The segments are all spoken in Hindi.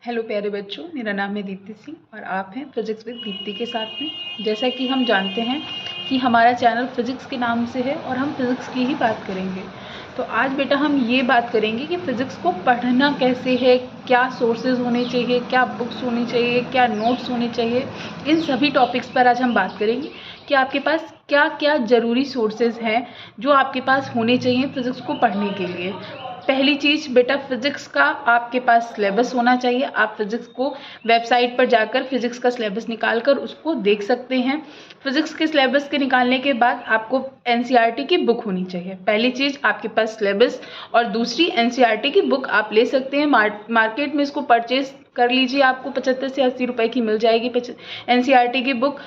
हेलो प्यारे बच्चों, मेरा नाम है दीप्ति सिंह और आप हैं फिजिक्स विद दीप्ति के साथ में। जैसा कि हम जानते हैं कि हमारा चैनल फिजिक्स के नाम से है और हम फिजिक्स की ही बात करेंगे। तो आज बेटा हम ये बात करेंगे कि फिजिक्स को पढ़ना कैसे है, क्या सोर्सेज होने चाहिए, क्या बुक्स होनी चाहिए, क्या नोट्स होने चाहिए। इन सभी टॉपिक्स पर आज हम बात करेंगे कि आपके पास क्या क्या ज़रूरी सोर्सेज हैं जो आपके पास होने चाहिए फिजिक्स को पढ़ने के लिए। पहली चीज़ बेटा, फिजिक्स का आपके पास सिलेबस होना चाहिए। आप फिजिक्स को वेबसाइट पर जाकर फिजिक्स का सिलेबस निकाल कर उसको देख सकते हैं। फिजिक्स के सिलेबस के निकालने के बाद आपको एनसीईआरटी की बुक होनी चाहिए। पहली चीज़ आपके पास सिलेबस और दूसरी एनसीईआरटी की बुक आप ले सकते हैं। मार्केट में इसको परचेज कर लीजिए, आपको 75 से 80 रुपए की मिल जाएगी एनसीईआरटी की बुक।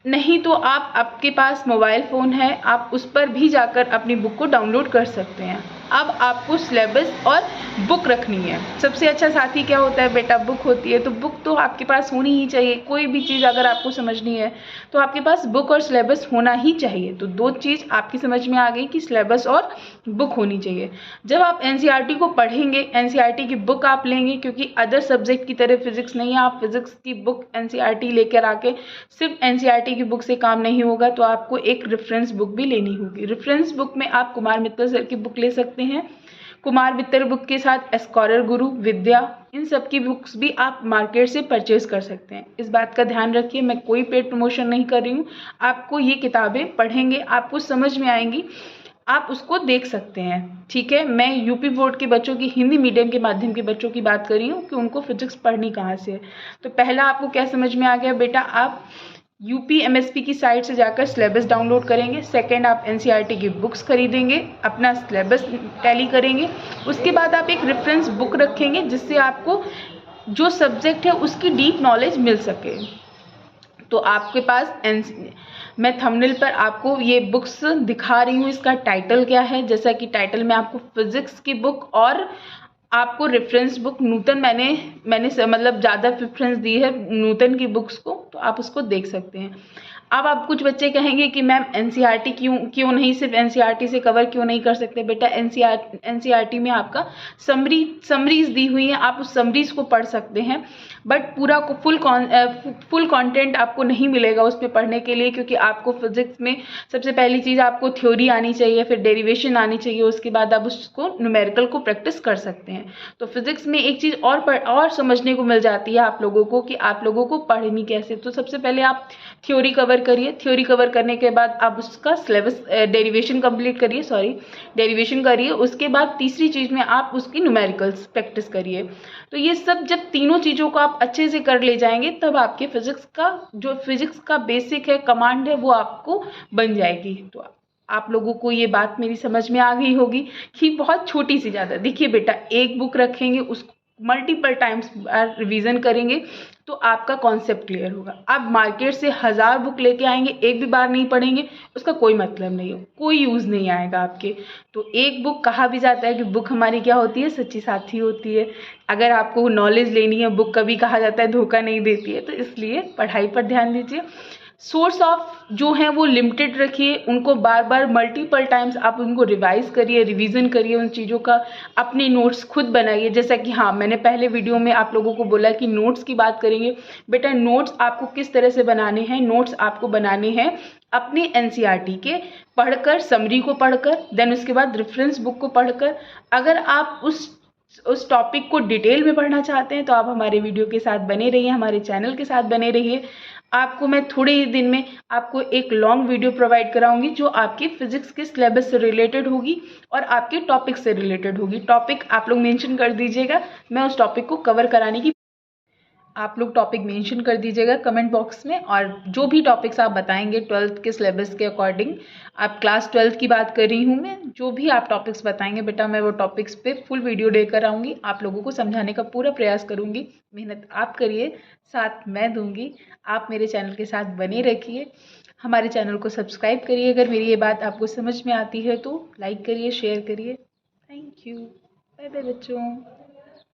नहीं तो आपके पास मोबाइल फ़ोन है, आप उस पर भी जाकर अपनी बुक को डाउनलोड कर सकते हैं। अब आपको सिलेबस और बुक रखनी है। सबसे अच्छा साथी क्या होता है बेटा? बुक होती है। तो बुक तो आपके पास होनी ही चाहिए। कोई भी चीज़ अगर आपको समझनी है तो आपके पास बुक और सिलेबस होना ही चाहिए। तो दो चीज़ आपकी समझ में आ गई कि सिलेबस और बुक होनी चाहिए। जब आप एनसीईआरटी को पढ़ेंगे, एनसीईआरटी की बुक आप लेंगे, क्योंकि अदर सब्जेक्ट की तरह फिजिक्स नहीं है। आप फिजिक्स की बुक एनसीईआरटी लेकर आके सिर्फ एनसीईआरटी की बुक से काम नहीं होगा, तो आपको एक रेफरेंस बुक भी लेनी होगी। रेफरेंस बुक में आप कुमार मित्तल सर की बुक ले सकते हैं। कुमार मित्तल बुक के साथ स्कॉलर गुरु, विद्या, इन सब की बुक्स भी आप मार्केट से परचेज कर सकते हैं। इस बात का ध्यान रखिए, मैं कोई पेड प्रमोशन नहीं कर रही हूँ। आपको ये किताबें पढ़ेंगे, आपको समझ में आएंगी, आप उसको देख सकते हैं। ठीक है, मैं यूपी बोर्ड के बच्चों की, हिंदी मीडियम के माध्यम के बच्चों की बात कर रही हूँ कि उनको फिजिक्स पढ़नी कहाँ से है। तो पहला आपको क्या समझ में आ गया बेटा? आप यूपी एमएसपी की साइट से जाकर सिलेबस डाउनलोड करेंगे। सेकंड, आप एनसीईआरटी की बुक्स खरीदेंगे, अपना सिलेबस टैली करेंगे। उसके बाद आप एक रेफरेंस बुक रखेंगे जिससे आपको जो सब्जेक्ट है उसकी डीप नॉलेज मिल सके। तो आपके पास मैं थंबनेल पर आपको ये बुक्स दिखा रही हूँ। इसका टाइटल क्या है? जैसा कि टाइटल में आपको फिजिक्स की बुक और आपको रेफरेंस बुक नूतन, मैंने मतलब ज़्यादा प्रेफरेंस दी है नूतन की बुक्स को, तो आप उसको देख सकते हैं। अब आप कुछ बच्चे कहेंगे कि मैम एनसीईआरटी क्यों नहीं, सिर्फ एनसीईआरटी से कवर क्यों नहीं कर सकते? बेटा एनसीईआरटी में आपका समरीज दी हुई है, आप उस समरीज को पढ़ सकते हैं, बट पूरा को फुल कंटेंट आपको नहीं मिलेगा उस पर पढ़ने के लिए, क्योंकि आपको फिजिक्स में सबसे पहली चीज़ आपको थ्योरी आनी चाहिए, फिर डेरिवेशन आनी चाहिए, उसके बाद आप उसको न्यूमेरिकल को प्रैक्टिस कर सकते हैं। तो फिजिक्स में एक चीज़ और समझने को मिल जाती है आप लोगों को कि आप लोगों को पढ़नी कैसे। तो सबसे पहले आप थ्योरी कवर करिए, थ्योरी कवर करने के बाद आप उसका सिलेबस डेरिवेशन कंप्लीट करिए, डेरिवेशन करिए। उसके बाद तीसरी चीज़ में आप उसकी न्यूमेरिकल्स प्रैक्टिस करिए। तो ये सब जब तीनों चीज़ों को आप अच्छे से कर ले जाएंगे, तब आपके फिजिक्स का बेसिक है, कमांड है, वो आपको बन जाएगी। तो आप लोगों को ये बात मेरी समझ में आ गई होगी कि बहुत छोटी सी ज़्यादा। देखिए बेटा, एक बुक रखेंगे, उसको मल्टीपल टाइम्स रिवीजन करेंगे तो आपका कॉन्सेप्ट क्लियर होगा। आप मार्केट से 1000 बुक लेके आएंगे, एक भी बार नहीं पढ़ेंगे, उसका कोई मतलब नहीं हो, कोई यूज़ नहीं आएगा आपके। तो एक बुक, कहा भी जाता है कि बुक हमारी क्या होती है? सच्ची साथी होती है। अगर आपको नॉलेज लेनी है, बुक कभी कहा जाता है धोखा नहीं देती है। तो इसलिए पढ़ाई पर ध्यान दीजिए। सोर्स ऑफ जो हैं वो लिमिटेड रखिए, उनको बार बार मल्टीपल टाइम्स आप उनको रिवाइज करिए, रिवीजन करिए उन चीज़ों का। अपने नोट्स खुद बनाइए। जैसा कि हाँ, मैंने पहले वीडियो में आप लोगों को बोला कि नोट्स की बात करेंगे। बेटा नोट्स आपको किस तरह से बनाने हैं? नोट्स आपको बनाने हैं अपने एनसीईआरटी के पढ़कर, समरी को पढ़कर, देन उसके बाद रेफरेंस बुक को पढ़कर। अगर आप उस टॉपिक को डिटेल में पढ़ना चाहते हैं तो आप हमारे वीडियो के साथ बने रहिए, हमारे चैनल के साथ बने रहिए। आपको मैं थोड़े ही दिन में आपको एक लॉन्ग वीडियो प्रोवाइड कराऊंगी जो आपके फिजिक्स के सिलेबस से रिलेटेड होगी और आपके टॉपिक से रिलेटेड होगी। टॉपिक आप लोग मेंशन कर दीजिएगा, मैं उस टॉपिक को कवर कराने की, आप लोग टॉपिक मेंशन कर दीजिएगा कमेंट बॉक्स में। और जो भी टॉपिक्स आप बताएंगे 12th के सिलेबस के अकॉर्डिंग, आप क्लास 12th की बात कर रही हूँ मैं, जो भी आप टॉपिक्स बताएंगे बेटा, मैं वो टॉपिक्स पे फुल वीडियो लेकर आऊँगी, आप लोगों को समझाने का पूरा प्रयास करूँगी। मेहनत आप करिए, साथ मैं दूँगी। आप मेरे चैनल के साथ बने रखिए, हमारे चैनल को सब्सक्राइब करिए। अगर मेरी ये बात आपको समझ में आती है तो लाइक करिए, शेयर करिए। थैंक यू, बाय बाय बच्चों।